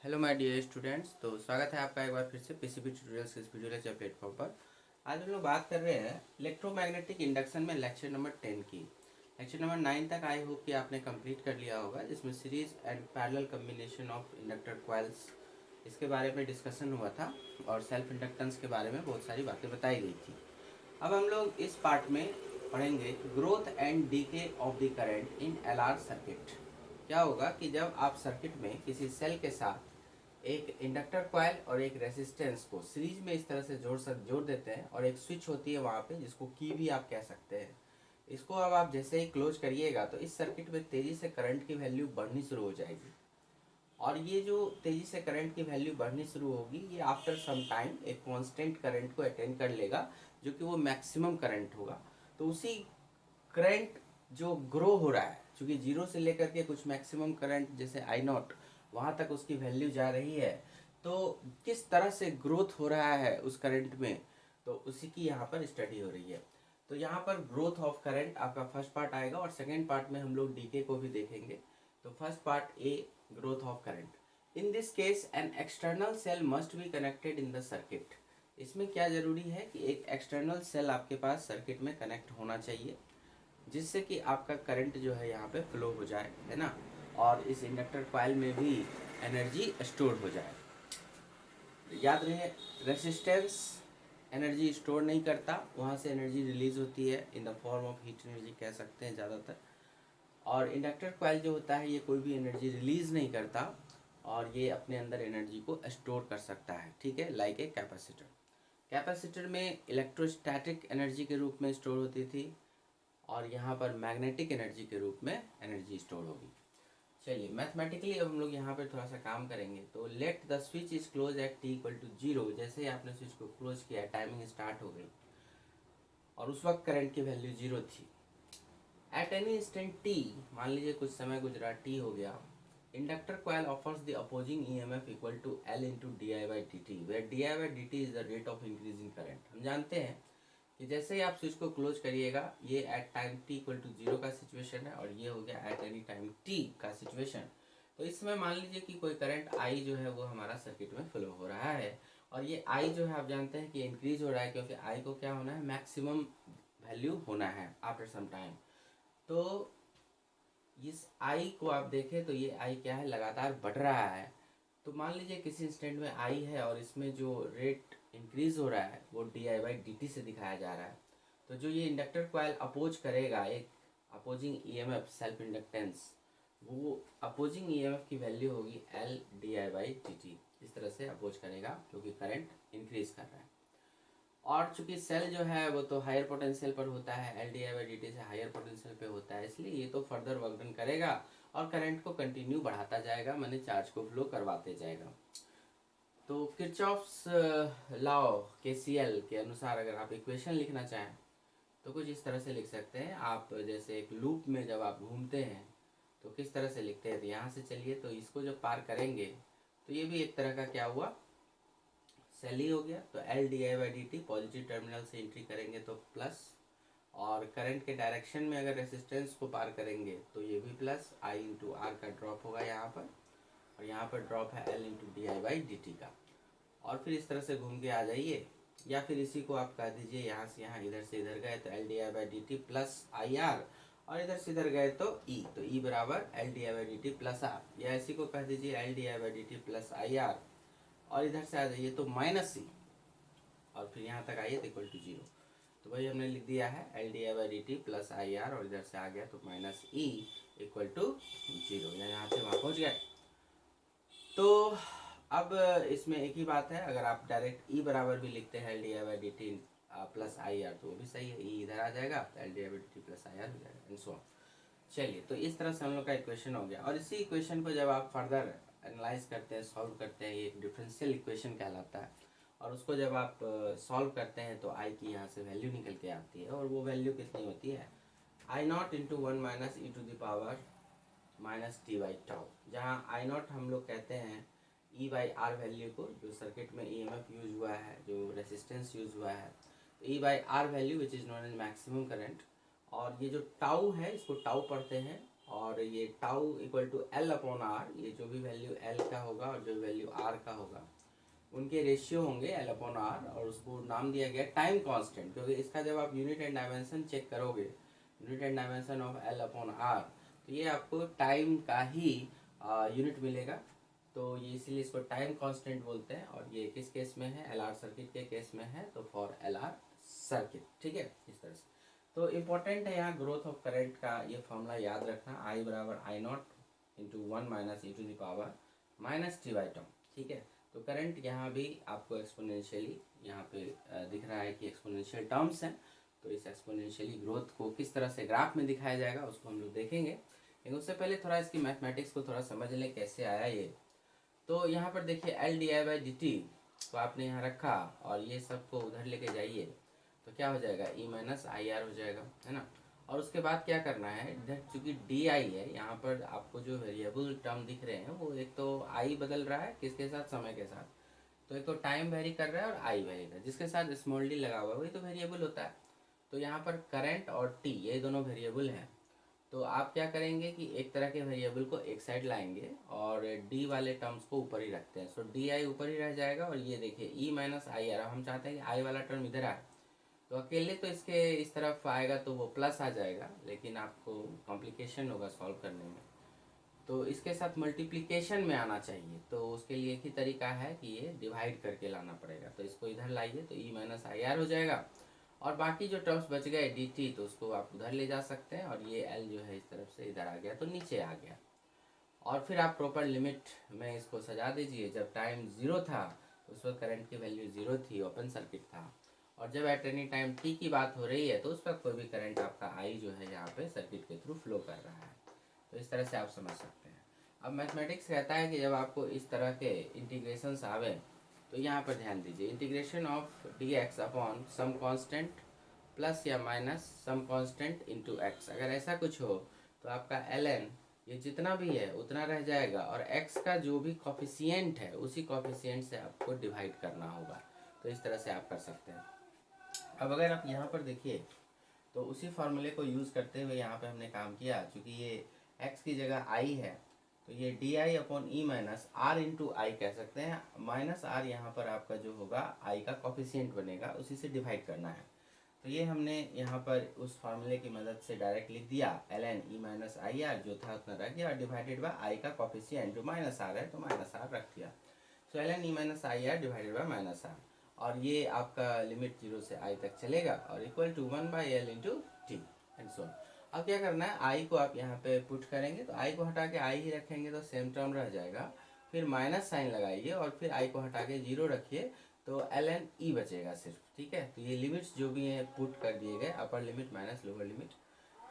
Hello my dear students. तो स्वागत है आपका एक बार फिर से पीसीबी ट्यूटोरियल्स के इस वीडियो लेक्चर प्लेटफॉर्म पर। आज हम लोग बात कर रहे हैं इलेक्ट्रोमैग्नेटिक इंडक्शन में लेक्चर नंबर 10 की। लेक्चर नंबर 9 तक आई होप कि आपने कंप्लीट कर लिया होगा, जिसमें series and parallel combination of inductor coils इसके बारे में डिस्कशन हुआ था और सेल्फ इंडक्टेंस के बारे में बहुत सारी बातें बताई गई थी। अब हम लोग इस पार्ट में पढ़ेंगे growth and DK of the current in LR circuit. क्या होगा कि जब आप सर्किट में किसी सेल के साथ एक इंडक्टर कॉइल और एक रेसिस्टेंस को सीरीज में इस तरह से जोड़ देते हैं और एक स्विच होती है वहाँ पे, जिसको की भी आप कह सकते हैं। इसको अब आप जैसे ही क्लोज करिएगा तो इस सर्किट में तेज़ी से करंट की वैल्यू बढ़नी शुरू हो जाएगी। और ये जो तेज़ी से करंट की वैल्यू बढ़नी शुरू होगी, ये आफ्टर सम टाइम एक कांस्टेंट करंट को अटेन कर लेगा, जो कि वो मैक्सिमम करंट होगा। तो उसी करंट जो ग्रो हो रहा है, चूँकि जीरो से लेकर के कुछ मैक्सिमम करंट जैसे आई नॉट वहाँ तक उसकी वैल्यू जा रही है, तो किस तरह से ग्रोथ हो रहा है उस करंट में, तो उसी की यहाँ पर स्टडी हो रही है। तो यहाँ पर ग्रोथ ऑफ करंट आपका फर्स्ट पार्ट आएगा और सेकेंड पार्ट में हम लोग डीके को भी देखेंगे। तो first part A, growth of current. In this case an external cell must be connected in the circuit. इसमें क्या ज़रूरी है कि एक एक्सटर्नल सेल आपके पास सर्किट में कनेक्ट होना चाहिए, जिससे कि आपका करंट जो है यहाँ पे फ्लो हो जाए, है ना, और इस इंडक्टर कॉइल में भी एनर्जी स्टोर हो जाए। याद रहे, रेसिस्टेंस एनर्जी स्टोर नहीं करता, वहाँ से एनर्जी रिलीज होती है in the form of heat energy कह सकते हैं ज़्यादातर। और इंडक्टर कॉइल जो होता है ये कोई भी एनर्जी रिलीज़ नहीं करता और ये अपने अंदर एनर्जी को स्टोर कर सकता है, ठीक है, लाइक ए कैपेसिटर। कैपेसिटर में इलेक्ट्रोस्टैटिक एनर्जी के रूप में स्टोर होती थी और यहाँ पर मैग्नेटिक एनर्जी के रूप में एनर्जी स्टोर होगी। चलिए मैथमेटिकली अब हम लोग यहाँ पर थोड़ा सा काम करेंगे। तो let the switch is close at t equal to 0। जैसे ही आपने स्विच को क्लोज किया, टाइमिंग स्टार्ट हो गई और उस वक्त करंट की वैल्यू 0 थी। एट एनी इंस्टेंट टी, मान लीजिए कुछ समय गुजरा, टी हो गया, inductor coil offers the opposing EMF equal to L into D I by D T, where D I by D T is the rate of increasing current. हम जानते हैं कि जैसे ही आप स्विच को क्लोज करिएगा, ये at time T equal to 0 का सिचुएशन है और ये हो गया एट एनी टाइम टी का सिचुएशन। तो इसमें मान लीजिए कि कोई करंट आई जो है वो हमारा सर्किट में फ्लो हो रहा है और ये आई जो है आप जानते हैं कि इंक्रीज हो रहा है, क्योंकि आई को क्या होना है, मैक्सिमम वैल्यू होना है आफ्टर सम टाइम। तो इस आई को आप देखें तो ये आई क्या है, लगातार बढ़ रहा है। तो मान लीजिए किसी इंस्टेंट में आई है और इसमें जो रेट इंक्रीज हो रहा है वो D I by D T से दिखाया जा रहा है। तो जो ये इंडक्टर कॉइल अपोज करेगा, एक अपोजिंग ईएमएफ सेल्फ इंडक्टेंस, वो अपोजिंग ईएमएफ की वैल्यू होगी L D I by D T. इस तरह से अपोज करेगा क्योंकि करंट इंक्रीज कर रहा है। और चूंकि सेल जो है वो तो हायर पोटेंशियल पर होता है, L D I by D T से हायर पोटेंशियल पे होता है, इसलिए ये तो फर्दर वर्क डन करेगा और करंट को कंटिन्यू बढ़ाता जाएगा, माने चार्ज को फ्लो करवाते जाएगा। तो किरचॉफ्स लॉ केसीएल के अनुसार अगर आप इक्वेशन लिखना चाहें तो कुछ इस तरह से लिख सकते हैं आप। जैसे एक लूप में जब आप घूमते हैं तो किस तरह से लिखते हैं, तो यहाँ से चलिए, तो इसको जब पार करेंगे तो ये भी एक तरह का क्या हुआ, सेल ही हो गया। तो L D I by D T, positive terminal से एंट्री करेंगे तो प्लस, और करंट के डायरेक्शन में अगर रेसिस्टेंस को पार करेंगे तो ये भी प्लस, आई इंटू आर का ड्रॉप होगा यहाँ पर, और यहाँ पर ड्रॉप है L into D I by D T का। और फिर इस तरह से घूम के आ जाइए, या फिर इसी को आप कह दीजिए यहाँ से यहाँ, इधर से इधर गए तो L D I by D T plus I R, और इधर से इधर गए तो ई, तो ई बराबर L D I by D T plus R, या इसी को कह दीजिए L D I by D T plus I R, और इधर से आ जाइए तो माइनस सी, और फिर यहाँ तक आइए तो इक्वल टू 0। तो वही हमने लिख दिया है L D I by D T plus I R, और इधर से आ गया तो माइनस ई इक्वल टू 0, या यहाँ से वहाँ पहुँच गए। तो अब इसमें एक ही बात है, अगर आप डायरेक्ट ई बराबर भी लिखते हैं L D I by D T plus I are तो वो भी सही है, ई इधर आ जाएगा तो L D I by D T plus I are हो जाएगा, एंड सो ऑन। चलिए, तो इस तरह से हम लोग का इक्वेशन हो गया, और इसी इक्वेशन को जब आप फर्दर एनालाइज करते हैं, सॉल्व करते हैं, ये एक डिफरेंशियल इक्वेशन कहलाता है, और उसको जब आप सॉल्व करते हैं तो आई की यहाँ से वैल्यू निकल के आती है, और वो वैल्यू कितनी होती है, I naught into 1 minus E to the power minus T by tau, जहाँ आई नॉट हम लोग कहते हैं ई बाई आर वैल्यू को, जो सर्किट में ई एम एफ यूज हुआ है, जो रेसिस्टेंस यूज हुआ है, तो E by R value which is known as maximum current. और ये जो टाउ है इसको टाउ पढ़ते हैं और ये tau equal to L upon R, ये जो भी वैल्यू एल का होगा और जो वैल्यू आर का होगा उनके रेशियो होंगे एल अपॉन आर, और उसको नाम दिया गया टाइम कांस्टेंट, क्योंकि इसका जब आप यूनिट एंड डायमेंशन चेक करोगे, unit and dimension of L upon R, तो ये आपको टाइम का ही यूनिट मिलेगा। तो ये इसीलिए इसको टाइम कांस्टेंट बोलते हैं। और ये किस केस में है, एल आर सर्किट के केस में है, तो फॉर एल आर सर्किट, ठीक है, इस तरह से। तो इम्पोर्टेंट है यहाँ ग्रोथ ऑफ करंट का ये फॉर्मूला याद रखना, आई बराबर I naught into 1 minus E to the power minus T by term, ठीक है। तो करंट यहाँ भी आपको एक्सपोनेंशियली यहाँ पे दिख रहा है कि एक्सपोनेंशियल टर्म्स हैं, तो इस एक्सपोनेंशियली ग्रोथ को किस तरह से ग्राफ में दिखाया जाएगा उसको हम लोग देखेंगे। लेकिन उससे पहले थोड़ा इसकी मैथमेटिक्स को थोड़ा समझ लें कैसे आया ये। तो यहाँ पर देखिए L D I by D T, तो आपने यहाँ रखा और ये सबको उधर लेके जाइए, तो क्या हो जाएगा, ई माइनस आई आर हो जाएगा, है ना। और उसके बाद क्या करना है, इधर चूंकि डी आई है, यहाँ पर आपको जो वेरिएबल टर्म दिख रहे हैं वो एक तो आई बदल रहा है किसके साथ, समय के साथ, तो एक तो टाइम वेरी कर रहा है और आई वेरी कर रहा है, जिसके साथ स्मॉल डी लगा हुआ है वही तो वेरिएबल होता है। तो यहाँ पर करंट और टी ये दोनों वेरिएबल हैं। तो आप क्या करेंगे कि एक तरह के वेरिएबल को एक साइड लाएंगे और डी वाले टर्म्स को ऊपर ही रखते हैं, सो डी आई ऊपर ही रह जाएगा। और ये देखिए ई माइनस आई आर, हम चाहते हैं कि आई वाला टर्म इधर आए, तो अकेले तो इसके इस तरफ आएगा तो वो प्लस आ जाएगा, लेकिन आपको कॉम्प्लिकेशन होगा सॉल्व करने में, तो इसके साथ मल्टीप्लिकेशन में आना चाहिए। तो उसके लिए एक ही तरीका है कि ये डिवाइड करके लाना पड़ेगा, तो इसको इधर लाइए तो ई माइनस आई आर हो जाएगा, और बाकी जो टर्म्स बच गए डी टी, तो उसको आप उधर ले जा सकते हैं, और ये एल जो है इस तरफ से इधर आ गया तो नीचे आ गया। और फिर आप प्रॉपर लिमिट में इसको सजा दीजिए। जब टाइम ज़ीरो था तो उस वक्त करंट की वैल्यू ज़ीरो थी, ओपन सर्किट था, और जब एट एनी टाइम टी की बात हो रही है तो उस वक्त कोई भी करंट आपका आई जो है यहाँ पे सर्किट के थ्रू फ्लो कर रहा है। तो इस तरह से आप समझ सकते हैं। अब मैथमेटिक्स कहता है कि जब आपको इस तरह के इंटीग्रेशंस आवे तो यहाँ पर ध्यान दीजिए, integration of d x upon some constant plus या minus some constant into x, अगर ऐसा कुछ हो तो आपका एल एन ये जितना भी है उतना रह जाएगा, और x का जो भी कॉफिशिएंट है उसी कॉफिशिएंट से आपको डिवाइड करना होगा। तो इस तरह से आप कर सकते हैं। अब अगर आप यहाँ पर देखिए तो उसी फार्मूले को यूज़ करते हुए यहाँ पे हमने काम किया, क्योंकि ये x की जगह i है, तो ये d I upon E minus R into I कह सकते हैं। माइनस आर यहाँ पर आपका जो होगा आई का कॉफिशिएंट बनेगा, उसी से डिवाइड करना है। तो ये हमने यहाँ पर उस फार्मूले की मदद से डायरेक्ट लिख दिया, L N E minus I R जो था उतना रख दिया, और डिवाइडेड बाय आई का कॉफिशिएंट जो माइनस आर है तो माइनस आर रख दिया। So l N E minus I R divided by minus R, और ये आपका लिमिट 0 से आई तक चलेगा, और equal to 1 by L into T and so on. अब क्या करना है, आई को आप यहाँ पे पुट करेंगे, तो आई को हटा के आई ही रखेंगे तो सेम टर्म रह जाएगा, फिर माइनस साइन लगाइए और फिर आई को हटा के 0 रखिए, तो एल एन ई बचेगा सिर्फ, ठीक है। तो ये लिमिट्स जो भी हैं पुट कर दिए गए, upper limit minus lower limit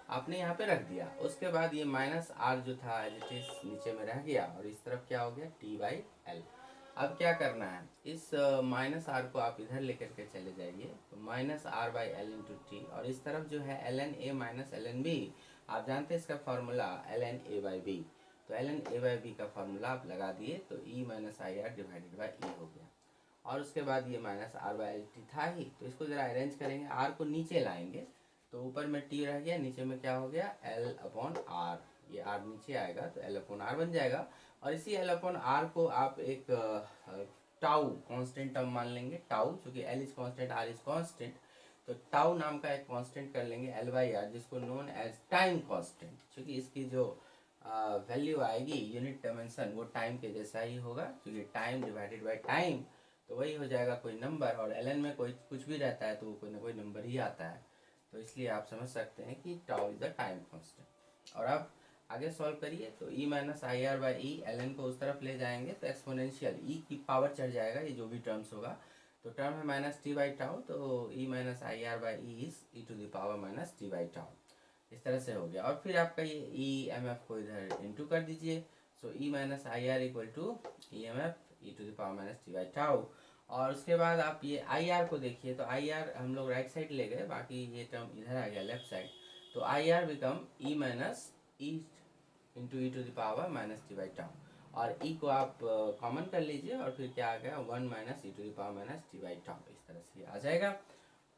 आपने यहाँ पे रख दिया। उसके बाद ये माइनस आर जो था एज इट इज नीचे में रह गया, और इस तरफ क्या हो गया, टी बाई एल। अब क्या करना है, इस माइनस आर को आप इधर लेकर के चले जाइए, तो minus R by L into t, और इस तरफ जो है l n a minus l n b, आप जानते हैं इसका formula l n a by b, तो l n a by b का फार्मूला आप लगा दिए, तो E minus I R divided by E हो गया। और उसके बाद ये minus R by L t था ही, तो इसको ज़रा अरेंज करेंगे, आर को नीचे लाएंगे, तो ऊपर में टी रह गया, नीचे में क्या हो गया, एल अपॉन आर, ये आर नीचे आएगा तो एल अपॉन आर बन जाएगा। और इसी एल अपॉन आर को आप एक टाउ कांस्टेंट टर्म मान लेंगे, टाउ, चूंकि L is constant R is constant, तो टाउ नाम का एक कांस्टेंट कर लेंगे एल बाई आर, जिसको नोन एज टाइम कांस्टेंट, क्योंकि इसकी जो वैल्यू आएगी यूनिट डायमेंशन वो टाइम के जैसा ही होगा, क्योंकि टाइम डिवाइडेड बाई टाइम तो वही हो जाएगा कोई नंबर, और एल एन में कोई कुछ भी रहता है तो वो कोई ना कोई नंबर ही आता है, तो इसलिए आप समझ सकते हैं कि tau is the time constant. और अब आगे सॉल्व करिए, तो E minus I R by E, l n को उस तरफ ले जाएंगे तो एक्सपोनेंशियल ई की पावर चढ़ जाएगा, ये जो भी टर्म्स होगा, तो टर्म है माइनस टी बाई टाउ, तो E minus I R by E is e to the power minus T by tau, इस तरह से हो गया। और फिर आपका ये ई एम एफ को इधर इंटू कर दीजिए, so E minus I R equal to E M F e to the power minus T by tau. और उसके बाद आप ये आई आर को देखिए, तो आई आर हम लोग राइट साइड ले गए, बाकी ये टर्म इधर आ गया लेफ्ट साइड, तो I R become E minus E into E to the power minus T by tau, और ई को आप कॉमन कर लीजिए, और फिर क्या आ गया, 1 minus E to the power minus T by tau, इस तरह से आ जाएगा।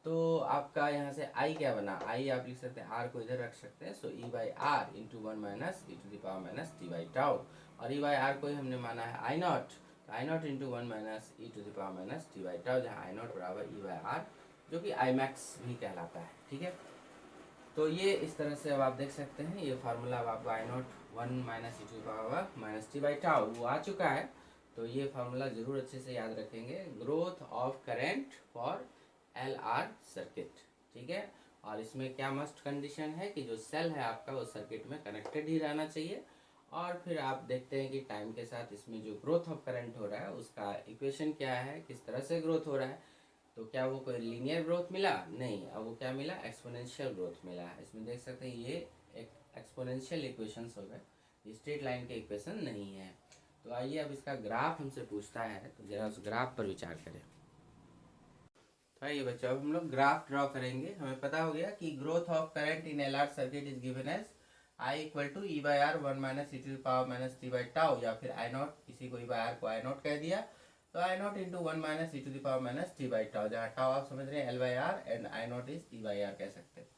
तो आपका यहाँ से आई क्या बना, आई आप लिख सकते हैं, आर को इधर रख सकते हैं, so E by R into one minus E to the power minus T by tau, और ई बाई आर को ही हमने माना है I naught, I naught into one minus E to the power minus T by tau, जहाँ I not बराबर ई by are, जो कि आई मैक्स भी कहलाता है। ठीक है, तो ये इस तरह से अब आप देख सकते हैं, ये फार्मूला अब आपका I naught one minus E to power minus T by tau वो आ चुका है। तो ये फार्मूला जरूर अच्छे से याद रखेंगे, growth of current for L R circuit. ठीक है, और इसमें क्या मस्ट कंडीशन है कि जो सेल है आपका वो सर्किट में कनेक्टेड ही रहना चाहिए। और फिर आप देखते हैं कि टाइम के साथ इसमें जो ग्रोथ ऑफ करंट हो रहा है उसका इक्वेशन क्या है, किस तरह से ग्रोथ हो रहा है। तो क्या वो कोई लीनियर ग्रोथ मिला, नहीं, अब वो क्या मिला, एक्सपोनेंशियल ग्रोथ मिला है। इसमें देख सकते हैं ये एक एक्सपोनेंशियल इक्वेशंस हो गए, स्ट्रेट लाइन के इक्वेशन नहीं है। तो आइए अब इसका ग्राफ हमसे पूछता है, तो जरा उस ग्राफ पर विचार करें। तो आइए बच्चों, अब हम लोग ग्राफ ड्रॉ करेंगे। हमें पता हो गया कि growth of current in L R circuit is given as I equal to E by R one minus E to the power minus T by tau, या फिर आई नॉट, किसी को ई बाई आर को आई नॉट कह दिया, तो I naught into one minus E to the power minus T by tau, जहाँ tau आप समझ रहे हैं L by R and I naught is E by R कह सकते हैं।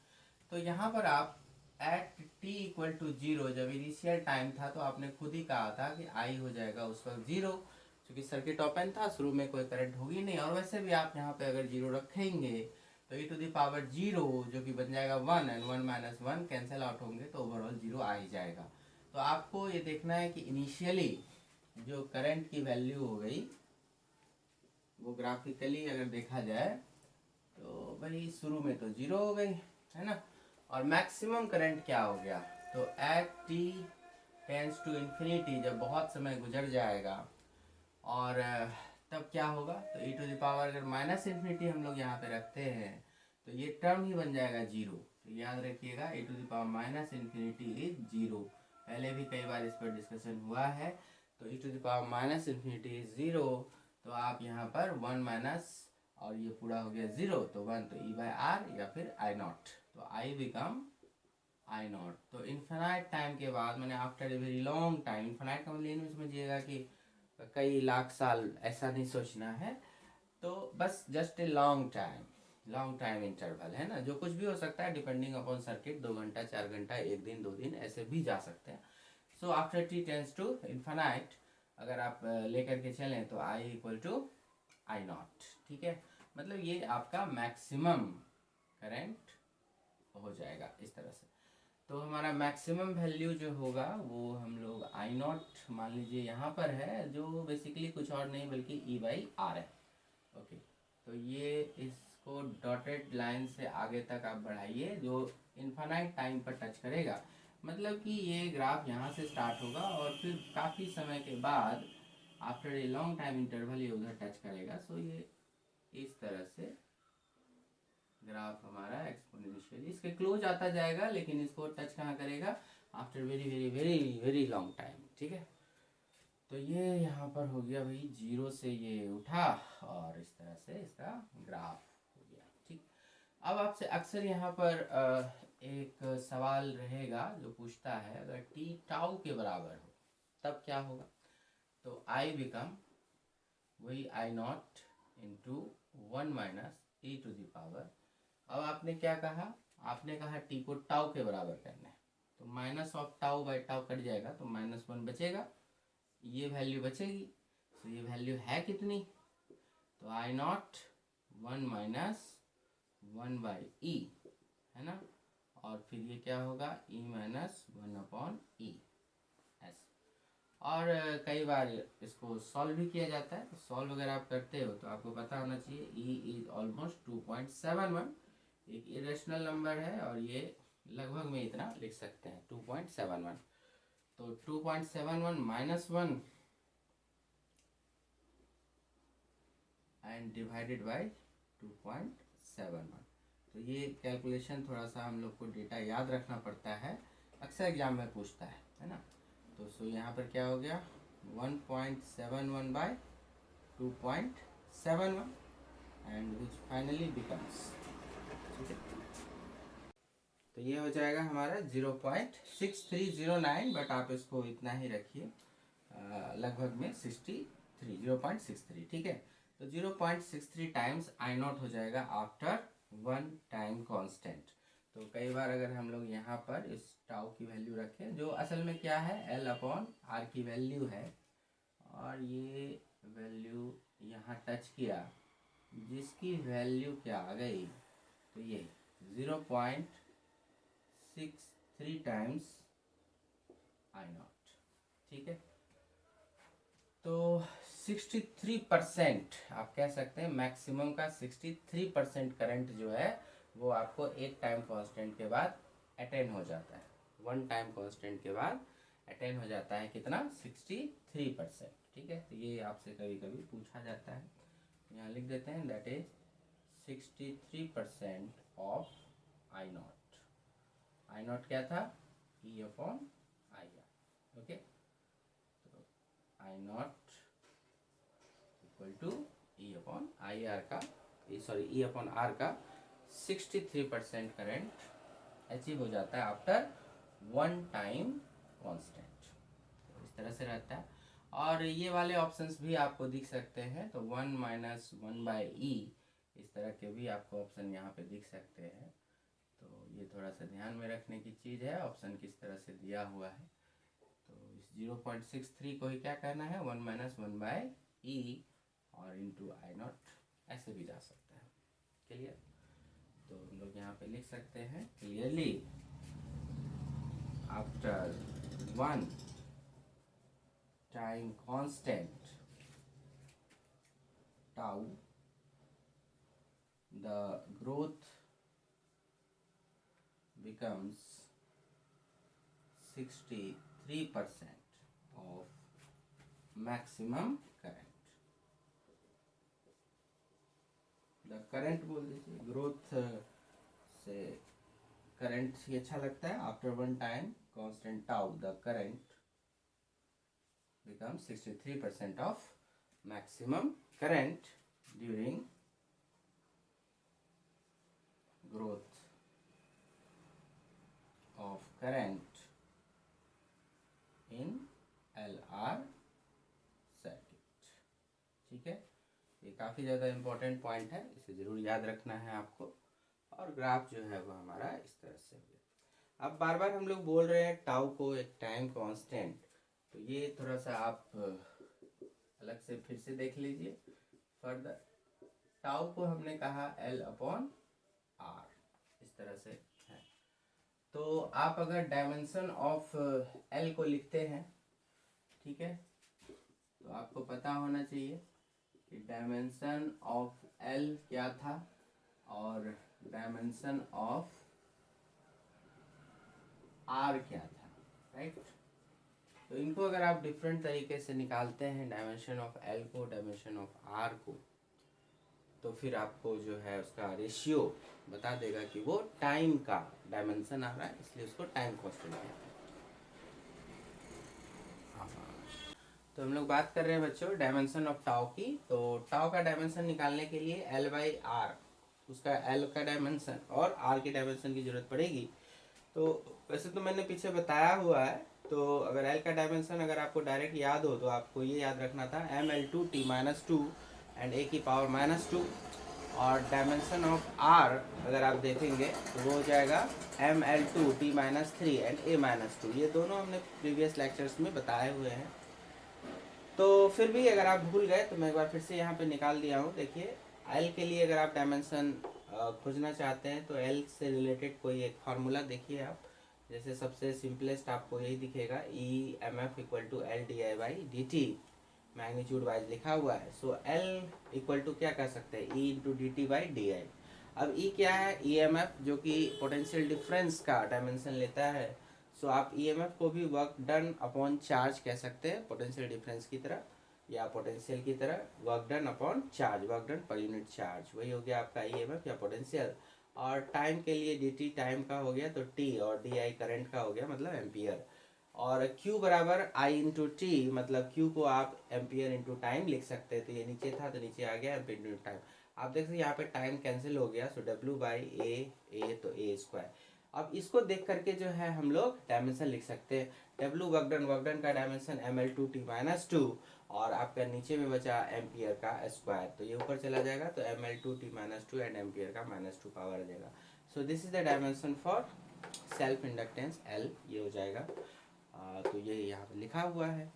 तो यहाँ पर आप at t equal to zero, जब इनिशियल टाइम था तो आपने खुद ही कहा था कि आई हो जाएगा उस वक्त जीरो, क्योंकि सर्किट ओपन था, शुरू में कोई करंट होगी नहीं, और वैसे भी आप यहाँ पे अगर जीरो रखेंगे तो e to the power zero जो कि बन जाएगा one, and one minus one cancel out होंगे तो ओवरऑल जीरो आ ही जाएगा। तो आपको ये देखना है कि इनिशियली जो करंट की वैल्यू हो गई वो ग्राफिकली अगर देखा जाए तो भाई शुरू में तो जीरो हो गई है ना, और मैक्सिमम करंट क्या हो गया, तो at T tends to infinity, जब बहुत समय गुजर जाएगा और तब क्या होगा, तो ई टू द पावर अगर माइनस इन्फिनिटी हम लोग यहाँ पे रखते हैं तो ये टर्म ही बन जाएगा जीरो। तो याद रखिएगा e to the power minus infinity is zero, पहले भी कई बार इस पर डिस्कशन हुआ है। तो e to the power minus infinity is zero, तो आप यहाँ पर वन माइनस और ये पूरा हो गया जीरो, तो वन, तो ई बाई आर या फिर आई नॉट, तो आई बिकम आई नॉट। तो इन्फिनाइट टाइम के बाद, मैंने after a very long time, infinite का मतलब नहीं समझिएगा कि कई लाख साल, ऐसा नहीं सोचना है, तो बस just a long time, long time interval है ना, जो कुछ भी हो सकता है डिपेंडिंग अपॉन सर्किट, 2 घंटा 4 घंटा, एक दिन 2 दिन ऐसे भी जा सकते हैं। So after T tends to infinite अगर आप लेकर के चलें तो I equal to I nought. ठीक है, मतलब ये आपका मैक्सिमम करंट हो जाएगा इस तरह से। तो हमारा मैक्सिमम वैल्यू जो होगा वो हम लोग आई नॉट मान लीजिए यहाँ पर है, जो बेसिकली कुछ और नहीं बल्कि ई बाई आर है। ओके, तो ये इसको डॉटेड लाइन से आगे तक आप बढ़ाइए, जो इन्फानाइट टाइम पर टच करेगा, मतलब कि ये ग्राफ यहाँ से स्टार्ट होगा और फिर काफ़ी समय के बाद after a long time interval ये उधर टच करेगा। सो ये इस तरह से ग्राफ हमारा एक्सपोनेंशियली इसके क्लोज आता जाएगा, लेकिन इसको टच कहाँ करेगा, after very very very very long time. ठीक है, तो ये यहाँ पर हो गया भाई, जीरो से ये उठा और इस तरह से इसका ग्राफ हो गया। ठीक, अब आपसे अक्सर यहाँ पर एक सवाल रहेगा जो पूछता है, अगर टी टाउ के बराबर हो तब क्या होगा, तो आई बिकम वही I naught into one minus E to the power. अब आपने क्या कहा, आपने कहा टी को टाउ के बराबर करना है, तो minus of tau by tau cut जाएगा, तो माइनस वन बचेगा, ये वैल्यू बचेगी। तो ये वैल्यू है कितनी, तो I naught one minus one by e है ना, और फिर ये क्या होगा, e minus one upon e ऐसे। और कई बार इसको सॉल्व भी किया जाता है, तो सॉल्व अगर आप करते हो तो आपको पता होना चाहिए ई इज ऑलमोस्ट 2.71, एक इरेशनल नंबर है और ये लगभग में इतना लिख सकते हैं 2.71। तो 2.71 minus one and divided by 2.71। तो ये कैलकुलेशन थोड़ा सा हम लोग को डेटा याद रखना पड़ता है, अक्सर एग्जाम में पूछता है ना। तो सो यहाँ पर क्या हो गया, 1.71 by 2.71 and which finally becomes, ठीक है, तो ये हो जाएगा हमारा 0.6309, बट आप इसको इतना ही रखिए, लगभग में 0.63। ठीक है, तो 0.63 टाइम्स आई नॉट हो जाएगा आफ्टर वन टाइम कांस्टेंट। तो कई बार अगर हम लोग यहाँ पर इस टाउ की वैल्यू रखें, जो असल में क्या है एल अपॉन आर की वैल्यू है, और ये वैल्यू यहाँ टच किया, जिसकी वैल्यू क्या आ गई, तो ये 0.63 टाइम्स आई नॉट। ठीक है, तो 63% आप कह सकते हैं, मैक्सिमम का 63% करंट जो है वो आपको एक टाइम कांस्टेंट के बाद अटेन हो जाता है। वन टाइम कांस्टेंट के बाद अटेन हो जाता है कितना, 63%। ठीक है, तो ये आपसे कभी कभी पूछा जाता है, यहाँ लिख देते हैं that is 63% of I naught. I naught क्या था, E upon I R. Okay, तो I naught equal to E upon I R का, सॉरी ई अपॉन आर का 63% करेंट अचीव हो जाता है आफ्टर वन टाइम कांस्टेंट। तो इस तरह से रहता है। और ये वाले ऑप्शंस भी आपको दिख सकते हैं, तो 1 माइनस 1/e इस तरह के भी आपको ऑप्शन यहाँ पे दिख सकते हैं। तो ये थोड़ा सा ध्यान में रखने की चीज़ है, ऑप्शन किस तरह से दिया हुआ है। तो इस 0.63 को ही क्या करना है, 1 माइनस 1/e और इंटू आई नॉट, ऐसे भी जा सकता है। क्लियर, तो हम लोग यहाँ पे लिख सकते हैं clearly, after one time constant tau the growth becomes 63% of maximum current। the current बोल दीजिए, ग्रोथ से करंट ही अच्छा लगता है। After one time constant tau the current becomes 63% of maximum current during growth of current in LR circuit. ठीक है, ये काफ़ी ज़्यादा इम्पोर्टेंट पॉइंट है, इसे ज़रूर याद रखना है आपको। और ग्राफ जो है वो हमारा इस तरह से हो गया। अब बार बार हम लोग बोल रहे हैं टाउ को एक टाइम कांस्टेंट, तो ये थोड़ा सा आप अलग से फिर से देख लीजिए। फर्दर टाउ को हमने कहा L अपॉन R, इस तरह से है। तो आप अगर डायमेंशन ऑफ L को लिखते हैं, ठीक है, तो आपको पता होना चाहिए कि डायमेंशन ऑफ L क्या था और डायमेंशन ऑफ R क्या था, राइट। तो इनको अगर आप डिफरेंट तरीके से निकालते हैं, डायमेंशन ऑफ L को, डायमेंशन ऑफ R को, तो फिर आपको जो है उसका रेशियो बता देगा कि वो टाइम का डायमेंशन आ रहा है, इसलिए उसको टाइम कांस्टेंट कहते हैं। तो हम लोग बात कर रहे हैं बच्चों डायमेंशन ऑफ टाउ की। तो टाउ का डायमेंशन निकालने के लिए L/R, उसका L का डायमेंशन और R के डायमेंशन की जरूरत पड़ेगी। तो वैसे तो मैंने पीछे बताया हुआ है, तो अगर L का डायमेंशन अगर आपको डायरेक्ट याद हो तो आपको ये याद रखना था mL2t-2 एंड a की पावर -2। और डायमेंशन ऑफ R अगर आप देखेंगे तो वो हो जाएगा mL2t-3 एंड a-2। ये दोनों हमने प्रीवियस लेक्चर्स में बताए हुए हैं। तो फिर भी अगर आप भूल गए तो मैं एक बार फिर से यहाँ पे निकाल दिया हूँ। देखिए L के लिए अगर आप डायमेंशन खोजना चाहते हैं तो L से रिलेटेड कोई एक फार्मूला देखिए आप, जैसे सबसे सिंपलेस्ट आपको यही दिखेगा, EMF equal to LdI/dt, magnitude wise लिखा हुआ है। सो L इक्वल टू क्या कर सकते हैं, E इंटू dt/di। अब E क्या है, EMF, जो कि पोटेंशियल डिफरेंस का डायमेंशन लेता है। सो आप EMF को भी वर्क डन अपॉन चार्ज कह सकते हैं, पोटेंशियल डिफरेंस की तरह या पोटेंशियल की तरह, work done upon charge, work done per unit charge, वही हो गया आपका EMF या पोटेंशियल। और टाइम के लिए dt टाइम का हो गया, तो t, और di करंट का हो गया, मतलब एम्पियर। और Q बराबर I इंटू टी, मतलब Q को आप एम्पियर इंटू टाइम लिख सकते हैं। तो ये नीचे था तो नीचे आ गया एम्पियर इंटू टाइम। आप देख सकते हैं यहाँ पे टाइम कैंसिल हो गया, सो W/A, तो A स्क्वायर। अब इसको देख करके जो है हम लोग डायमेंशन लिख सकते हैं। डब्ल्यू वर्क डन का डायमेंशन ml2t-2 और आपका नीचे में बचा एम्पियर का स्क्वायर, तो ये ऊपर चला जाएगा तो ml2t-2 एंड एम्पियर का -2 पावर आ जाएगा। So this is the dimension for self inductance L, ये हो जाएगा। तो ये यहाँ पे लिखा हुआ है।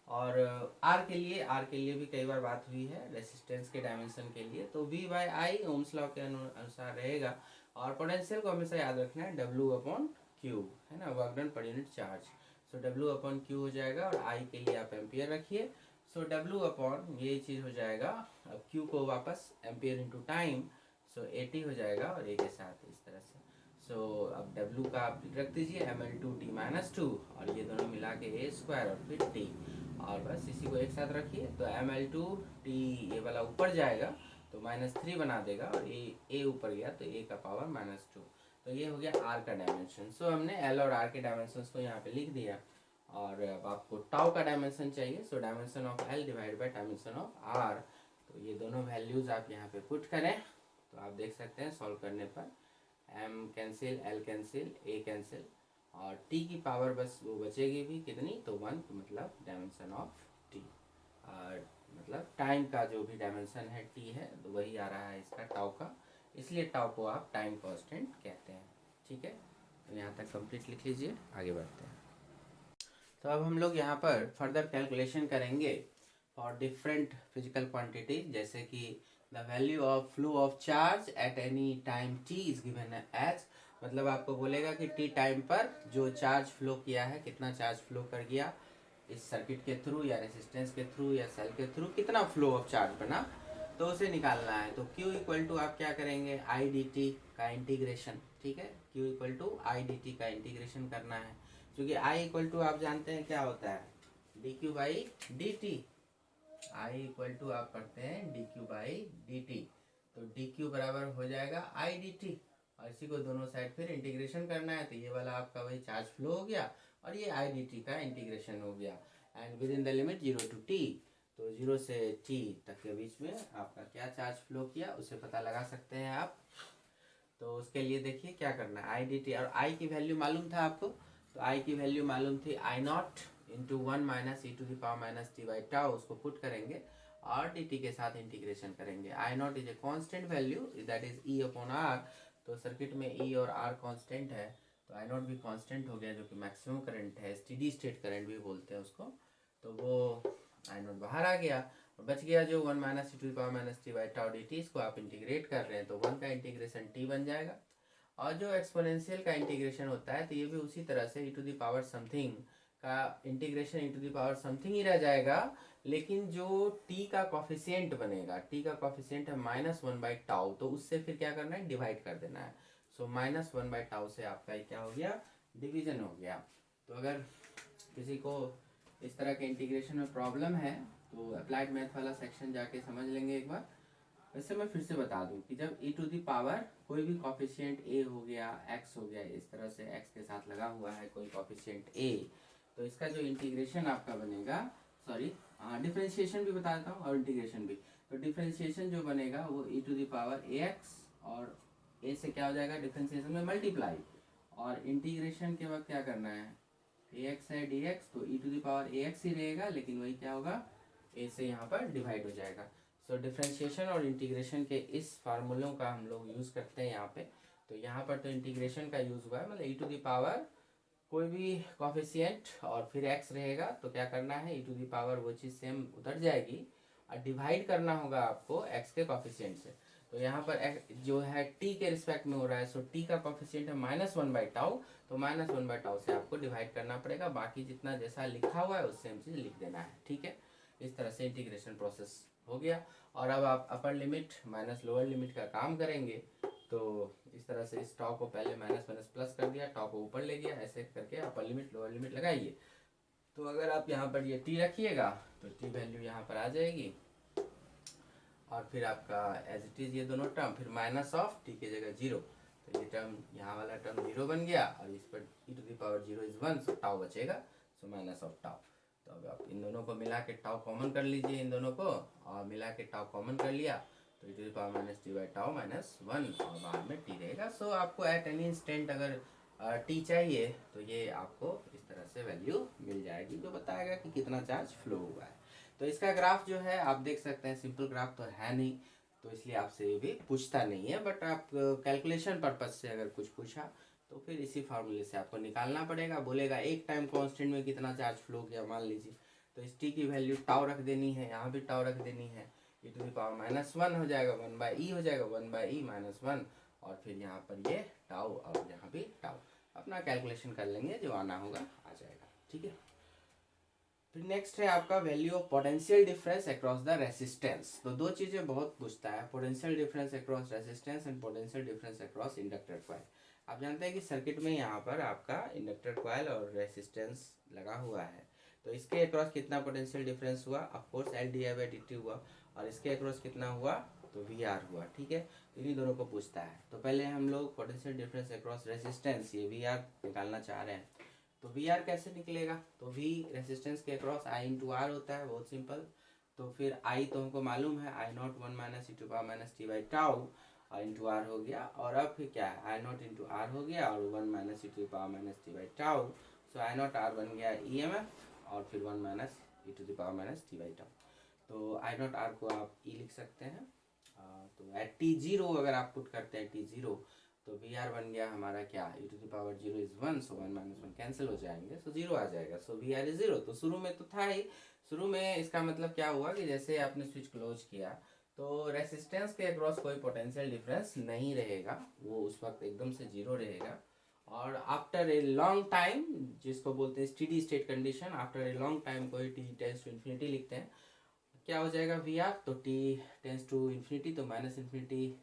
और आर के लिए भी कई बार बात हुई है रेसिस्टेंस के डायमेंशन के लिए, तो V/I ओम्स लॉ के अनुसार रहेगा। और पोटेंशियल को हमेशा याद रखना है W/Q, है ना, work done per unit charge. So W/Q हो जाएगा और I के लिए आप एम्पियर रखिए। सो W/ ये चीज़ हो जाएगा, अब Q को वापस एम्पियर इंटू टाइम, सो 80 हो जाएगा और A के साथ इस तरह से। सो अब W का आप रख दीजिए ml2t-2 और ये दोनों मिला के A स्क्वायर और फिर T, और बस इसी को एक साथ रखिए तो ml2t ये वाला ऊपर जाएगा तो -3 बना देगा और A ऊपर गया तो A का पावर -2। तो ये हो गया R का डायमेंशन। सो हमने L और R के डायमेंशंस को यहाँ पे लिख दिया। और अब आपको टाउ का डायमेंशन चाहिए, so dimension of L divide by dimension of R। तो ये दोनों वैल्यूज आप यहाँ पे पुट करें तो आप देख सकते हैं सॉल्व करने पर M cancel, L cancel, A cancel और T की पावर बस वो बचेगी भी कितनी, तो 1, तो मतलब डायमेंशन ऑफ T, मतलब टाइम का जो भी डायमेंशन है T है तो वही आ रहा है इसका टाउ का, इसलिए टाउ को आप टाइम कांस्टेंट कहते हैं। ठीक है, तो यहाँ तक कंप्लीट लिख लीजिए, आगे बढ़ते हैं। तो अब हम लोग यहाँ पर फर्दर कैलकुलेशन करेंगे फॉर डिफरेंट फिजिकल क्वांटिटी, जैसे कि the value of flow of charge at any time t is given as, मतलब आपको बोलेगा कि t टाइम पर जो चार्ज फ्लो किया है, कितना चार्ज फ्लो कर गया इस सर्किट के थ्रू या रेसिस्टेंस के थ्रू या सेल के थ्रू, कितना फ्लो ऑफ चार्ज बना, तो उसे निकालना है। तो Q इक्वल टू आप क्या करेंगे, I dt का इंटीग्रेशन। ठीक है, Q equal to I dt का इंटीग्रेशन करना है, क्योंकि I इक्वल टू आप जानते हैं क्या होता है, dq/dt। I इक्वल टू आप करते हैं dq/dt, तो dq बराबर हो जाएगा I dt और इसी को दोनों साइड फिर इंटीग्रेशन करना है, तो ये वाला आपका वही चार्ज फ्लो हो गया और ये I dt का इंटीग्रेशन हो गया। And with in the limit 0 to t, तो 0 से t तक के बीच में आपका क्या चार्ज फ्लो किया उसे पता लगा सकते हैं आप। तो उसके लिए देखिए क्या करना है, I dt और I की वैल्यू मालूम था आपको, तो I की वैल्यू मालूम थी I0 इंटू 1 - e⁻t/τ, उसको पुट करेंगे और dt के साथ इंटीग्रेशन करेंगे। I0 is a constant value that is E/R, तो सर्किट में E और R कांस्टेंट है तो I0 भी कांस्टेंट हो गया, जो कि मैक्सिमम करंट है, स्टेडी स्टेट करंट भी बोलते हैं उसको, तो वो I0 बाहर आ गया और बच गया जो 1 - e⁻t/τ dt, इसको आप इंटीग्रेट कर रहे हैं तो 1 का इंटीग्रेशन t बन जाएगा। और जो एक्सपोनेंशियल का इंटीग्रेशन होता है तो ये भी उसी तरह से e⁻ समथिंग का इंटीग्रेशन e⁻ समथिंग ही रह जाएगा, लेकिन जो t का कॉफिशिएंट बनेगा, t का कॉफिशिएंट है -1/τ, तो उससे फिर क्या करना है, डिवाइड कर देना है। सो -1/τ से आपका क्या हो गया, डिवीजन हो गया। तो अगर किसी को इस तरह के इंटीग्रेशन में प्रॉब्लम है तो अप्लाइड मैथ वाला सेक्शन जाके समझ लेंगे एक बार। वैसे मैं फिर से बता दूं कि जब e⁻ कोई भी कॉफिशिएंट a हो गया, x हो गया, इस तरह से x के साथ लगा हुआ है कोई कॉफिशिएंट a, तो इसका जो इंटीग्रेशन आपका बनेगा, सॉरी डिफरेंशिएशन भी बता देता हूँ और इंटीग्रेशन भी, तो डिफरेंशिएशन जो बनेगा वो e⁻ax और a से क्या हो जाएगा, डिफरेंशिएशन में मल्टीप्लाई, और इंटीग्रेशन के वक्त क्या करना है, ax है dx, तो e⁻ax ही रहेगा, लेकिन वही क्या होगा, a से यहाँ पर डिवाइड हो जाएगा। सो डिफरेंशिएशन और इंटीग्रेशन के इस फार्मूलों का हम लोग यूज़ करते हैं यहाँ पे। तो यहाँ पर तो इंटीग्रेशन का यूज़ हुआ है, मतलब e⁻ कोई भी कॉफिशिएंट और फिर x रहेगा, तो क्या करना है, e⁻ वो चीज़ सेम उतर जाएगी और डिवाइड करना होगा आपको x के कॉफिशिएंट से। तो यहाँ पर जो है t के रिस्पेक्ट में हो रहा है, सो t का कॉफिशिएंट है -1/τ, तो -1/τ से आपको डिवाइड करना पड़ेगा, बाकी जितना जैसा लिखा हुआ है उस सेम चीज़ लिख देना है। ठीक है, इस तरह से इंटीग्रेशन प्रोसेस हो गया। और अब आप upper limit minus lower limit का काम करेंगे, तो इस तरह से इस टॉ को पहले माइनस माइनस प्लस कर दिया, टॉ को ऊपर ले गया, ऐसे करके अपर लिमिट लोअर लिमिट लगाइए। तो अगर आप यहाँ पर ये t रखिएगा तो t वैल्यू यहाँ पर आ जाएगी, और फिर आपका एज इट इज़ ये दोनों टर्म, फिर माइनस ऑफ t की जगह 0, तो ये टर्म यहाँ वाला टर्म 0 बन गया, और इस पर e⁻0 इज 1, सो टाउ बचेगा, सो माइनस ऑफ टाउ। तो अब आप इन दोनों को मिला के टाउ कॉमन कर लीजिए, इन दोनों को, और मिला के टाउ कॉमन कर लिया तो e⁻t/τ -1 और बाहर में t रहेगा। सो आपको एट एनी इंस्टेंट अगर टी चाहिए तो ये आपको इस तरह से वैल्यू मिल जाएगी जो बताएगा कि कितना चार्ज फ्लो हुआ है। तो इसका ग्राफ जो है आप देख सकते हैं, सिंपल ग्राफ तो है नहीं, तो इसलिए आपसे ये भी पूछता नहीं है, बट आप कैलकुलेशन पर्पज से अगर कुछ पूछा तो फिर इसी फार्मूले से आपको निकालना पड़ेगा। बोलेगा एक टाइम कांस्टेंट में कितना चार्ज फ्लो किया मान लीजिए, तो इस टी की वैल्यू टाउ रख देनी है, यहाँ भी टाउ रख देनी है, e⁻⁻1 हो जाएगा, 1/e हो जाएगा, 1/e−1, और फिर यहाँ पर ये टाउ और यहाँ भी टाउ। अपना कैलकुलेशन कर लेंगे, जो आना होगा आ जाएगा, ठीक है। फिर नेक्स्ट है आपका value of potential difference across the resistance. तो दो चीज़ें बहुत पूछता है, potential difference across resistance and potential difference across inductor coil. आप जानते हैं कि सर्किट में यहाँ पर आपका इंडक्टर कॉइल और रेसिस्टेंस लगा हुआ है, तो इसके अक्रॉस कितना पोटेंशियल डिफरेंस हुआ, ऑफकोर्स L/dt हुआ, और इसके अक्रॉस कितना हुआ, तो VR हुआ, ठीक है। तो इन्हीं दोनों को पूछता है। तो पहले हम लोग पोटेंशियल डिफरेंस अक्रॉस रेसिस्टेंस, ये VR निकालना चाह रहे हैं, तो VR कैसे निकलेगा, तो V रेसिस्टेंस के अक्रॉस I/R होता है, बहुत सिंपल। तो फिर I तो हमको मालूम है, I0 1 - e⁻t/t इंटू आर हो गया, और अब फिर क्या है, I0 इंटू आर हो गया और 1 - e⁻t/t, सो I0 R बन गया EMF, और फिर 1 - e⁻t/। तो I0 R को आप E लिख सकते हैं। तो एट t0 अगर आप पुट करते हैं t0, तो VR बन गया हमारा क्या, e⁻0 इज 1, सो 1 - 1 कैंसिल हो जाएंगे, सो 0 आ जाएगा, सो VR इज 0। तो शुरू में तो था ही, शुरू में इसका मतलब क्या हुआ कि जैसे आपने स्विच क्लोज किया तो रेसिस्टेंस के अक्रॉस कोई पोटेंशियल डिफरेंस नहीं रहेगा, वो उस वक्त एकदम से 0 रहेगा। और आफ्टर ए लॉन्ग टाइम, जिसको बोलते हैं steady state condition, after a long time कोई t टेंड्स टू इन्फिनिटी लिखते हैं, क्या हो जाएगा VR, तो t टेंड्स टू इन्फिनिटी, तो -∞ e⁻∞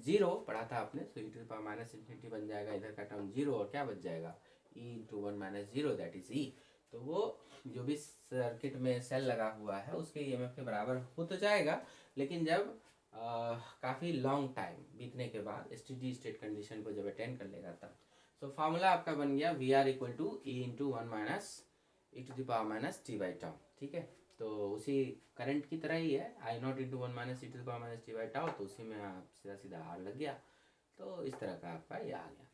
0 पढ़ा था आपने, तो e⁻∞ बन जाएगा, इधर का टर्म 0, और क्या बच जाएगा, e⁻1 - 0 दैट इज e। तो वो जो भी सर्किट में सेल लगा हुआ है उसके EMF के बराबर हो तो जाएगा, लेकिन जब काफ़ी लॉन्ग टाइम बीतने के बाद स्टेडी स्टेट कंडीशन को जब अटेंड कर लेगा तब। तो फार्मूला आपका बन गया VR = E × 1 - e⁻t/τ, ठीक है। तो उसी करंट की तरह ही है, I0 × 1 - e⁻t/τ, तो उसी में आप सीधा सीधा R लग गया, तो इस तरह का आपका ये आ गया।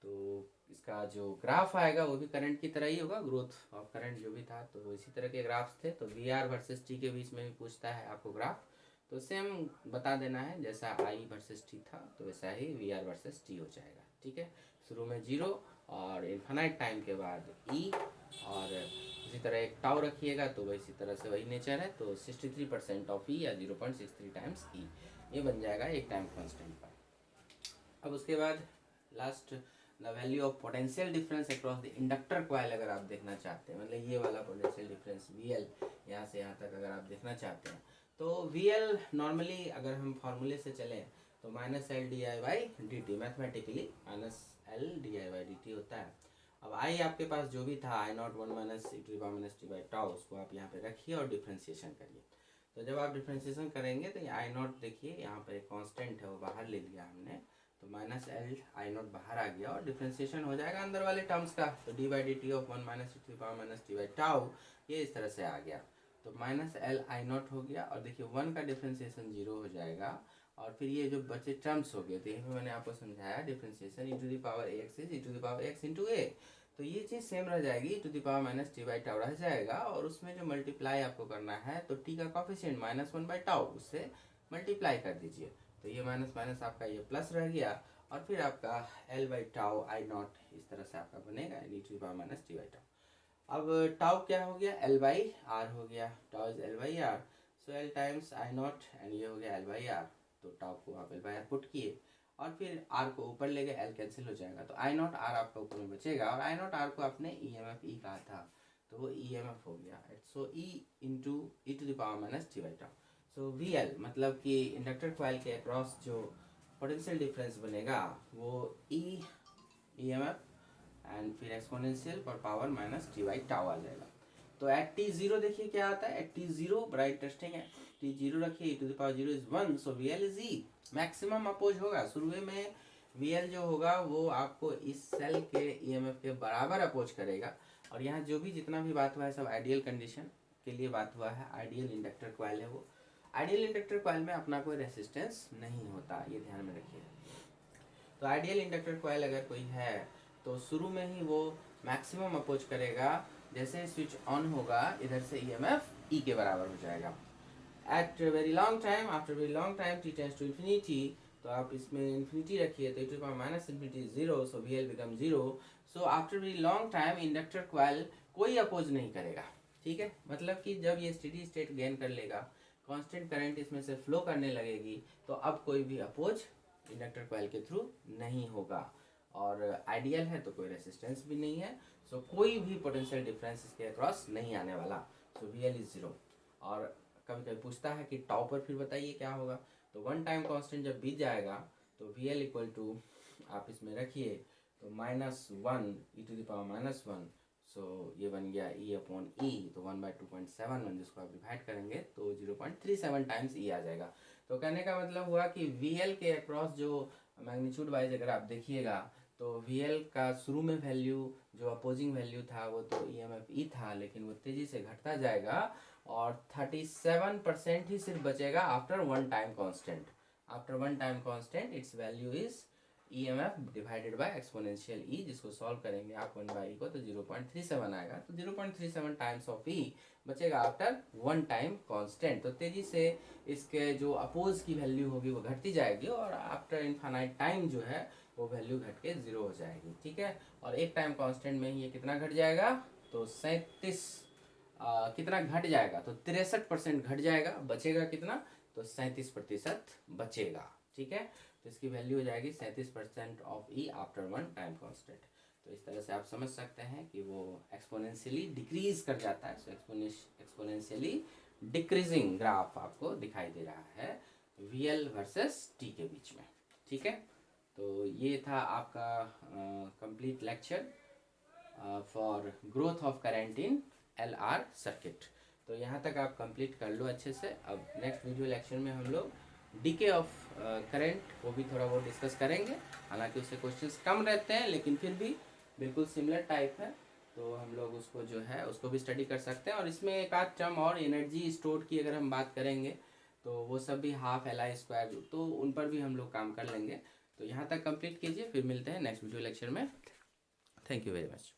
तो इसका जो ग्राफ आएगा वो भी करंट की तरह ही होगा, ग्रोथ ऑफ करंट जो भी था, तो इसी तरह के ग्राफ्स थे। तो VR वर्सेस T के बीच में भी पूछता है आपको ग्राफ, तो सेम बता देना है, जैसा I वर्सेस T था तो वैसा ही VR वर्सेस T हो जाएगा, ठीक है। शुरू में 0 और इन्फिनाइट टाइम के बाद E, और इसी तरह एक टाउ रखिएगा, तो इसी तरह से वही नेचर है, तो 63% ऑफ E या 0.63 टाइम्स E, ये बन जाएगा एक टाइम कांस्टेंट पर। अब उसके बाद last, the value of potential difference across the inductor coil अगर आप देखना चाहते हैं, मतलब ये वाला पोटेंशियल डिफरेंस VL यहाँ से यहाँ तक अगर आप देखना चाहते हैं, तो VL नॉर्मली अगर हम फार्मूले से चलें तो -L/di/dt, मैथमेटिकली -L/di/dt होता है। अब I आपके पास जो भी था, I0 1 - e⁻t/τ, उसको आप यहाँ पे रखिए और डिफ्रेंशिएशन करिए। तो जब आप डिफ्रेंशिएशन करेंगे तो ये I0 देखिए यहाँ पर एक कांस्टेंट है, वो बाहर ले लिया हमने, तो -L/I0 बाहर आ गया, और डिफ्रेंशिएशन हो जाएगा अंदर वाले टर्म्स का, तो d/dt ऑफ 1 - e⁻t/τ ये इस तरह से आ गया, तो -L/I0 हो गया, और देखिए 1 का डिफ्रेंशिएशन 0 हो जाएगा, और फिर ये जो बचे टर्म्स हो गए, तो यहीं पर मैंने आपको समझाया differentiation e⁻x is e⁻x × a, तो ये चीज़ सेम रह जाएगी, e⁻t/τ रह जाएगा, और उसमें जो मल्टीप्लाई आपको करना है, तो t का कॉफिशिएंट -1/τ, उससे मल्टीप्लाई कर दीजिए, तो ये माइनस माइनस आपका ये प्लस रह गया, और फिर आपका L/τ I0 इस तरह से आपका बनेगा e⁻t/τ। अब टाउ क्या हो गया, L/R हो गया, tau is L/R, so L times I0, and ये हो गया L/R, तो टाउ को आप L/R पुट किए, और फिर R को ऊपर ले गए, L कैंसिल हो जाएगा, तो I0 R आपका ऊपर में बचेगा, और I0 R को आपने EMF E कहा था, तो वो EMF हो गया, सो E × e⁻t/τ। सो VL मतलब कि इंडक्टर कॉइल के अक्रॉस जो पोटेंशियल डिफरेंस बनेगा वो EMF एंड फिर एक्सपोनेंशियल पर पावर -t/τ आ जाएगा। तो एट t0 देखिए क्या आता है, एट t0 बड़ा इंटरेस्टिंग है, t0 रखिए, e⁻0 is 1, so VL is E, maximum oppose होगा। शुरू में VL जो होगा वो आपको इस सेल के EMF के बराबर अपोज करेगा, और यहाँ जो भी जितना भी बात हुआ है सब आइडियल कंडीशन के लिए बात हुआ है, आइडियल इंडक्टर कॉइल है वो। आइडियल इंडक्टर कॉइल में अपना कोई रेसिस्टेंस नहीं होता, ये ध्यान में रखिए। तो आइडियल इंडक्टर कॉइल अगर कोई है तो शुरू में ही वो मैक्सिमम अपोज करेगा, जैसे स्विच ऑन होगा इधर से ईएमएफ ई के बराबर हो जाएगा। At very long time, after very long time T tends to infinity, तो आप इसमें इन्फिनिटी रखिए तो e minus infinity zero, so V L become zero. So after very long time inductor coil कोई अपोज नहीं करेगा, ठीक है। मतलब कि जब ये स्टेडी स्टेट गेन कर लेगा, कांस्टेंट करंट इसमें से फ्लो करने लगेगी, तो अब कोई भी अपोज इंडक्टर कॉइल के थ्रू नहीं होगा। और आइडियल है तो कोई रेसिस्टेंस भी नहीं है, सो कोई भी पोटेंशियल डिफरेंस इसके अक्रॉस नहीं आने वाला, सो वी एल इज जीरो। और कभी कभी पूछता है कि टाउ पर फिर बताइए क्या होगा, तो वन टाइम कांस्टेंट जब बीत जाएगा तो वी एल इक्वल टू आप इसमें रखिए तो -1 e⁻⁻1, सो ये बन गया e अपॉन ई, तो 1/2.71, जिसको आप डिवाइड करेंगे तो 0.37 टाइम्स ई आ जाएगा। तो कहने का मतलब हुआ कि वी एल के अक्रॉस जो मैग्नीट्यूड वाइज अगर आप देखिएगा तो वी एल का शुरू में वैल्यू जो अपोजिंग वैल्यू था वो तो ई एम एफ ई था, लेकिन वो तेज़ी से घटता जाएगा और 37% ही सिर्फ बचेगा after one time constant. After one time constant its value is E M F divided by exponential e, जिसको सॉल्व करेंगे आप 1/e को तो 0.37 आएगा। तो 0.37 टाइम्स ऑफ ई बचेगा आफ्टर वन टाइम कांस्टेंट। तो तेज़ी से इसके जो अपोज की वैल्यू होगी वो घटती जाएगी और आफ्टर इनफाइनाइट टाइम जो है वो वैल्यू घट के 0 हो जाएगी, ठीक है। और एक टाइम कांस्टेंट में ही ये कितना घट जाएगा, तो 37 कितना घट जाएगा, तो 63% घट जाएगा, बचेगा कितना, तो 37% बचेगा, ठीक है। तो इसकी वैल्यू हो जाएगी 37% of E after one time constant. तो इस तरह से आप समझ सकते हैं कि वो एक्सपोनेंशियली डिक्रीज कर जाता है। सो एक्सपोनेंशियली डिक्रीजिंग ग्राफ आपको दिखाई दे रहा है वी एल वर्सेस टी के बीच में, ठीक है। तो ये था आपका complete lecture for growth of current in L R circuit. तो यहाँ तक आप कंप्लीट कर लो अच्छे से। अब नेक्स्ट वीडियो लेक्चर में हम लोग डीके ऑफ करंट वो भी थोड़ा बहुत डिस्कस करेंगे। हालांकि उससे क्वेश्चंस कम रहते हैं लेकिन फिर भी बिल्कुल सिमिलर टाइप है, तो हम लोग उसको जो है उसको भी स्टडी कर सकते हैं। और इसमें एक आध टर्म और एनर्जी स्टोर की अगर हम बात करेंगे तो वो सब भी हाफ एल आई स्क्वायर, तो उन पर भी हम लोग काम कर लेंगे। तो यहाँ तक कंप्लीट कीजिए, फिर मिलते हैं नेक्स्ट वीडियो लेक्चर में। Thank you very much.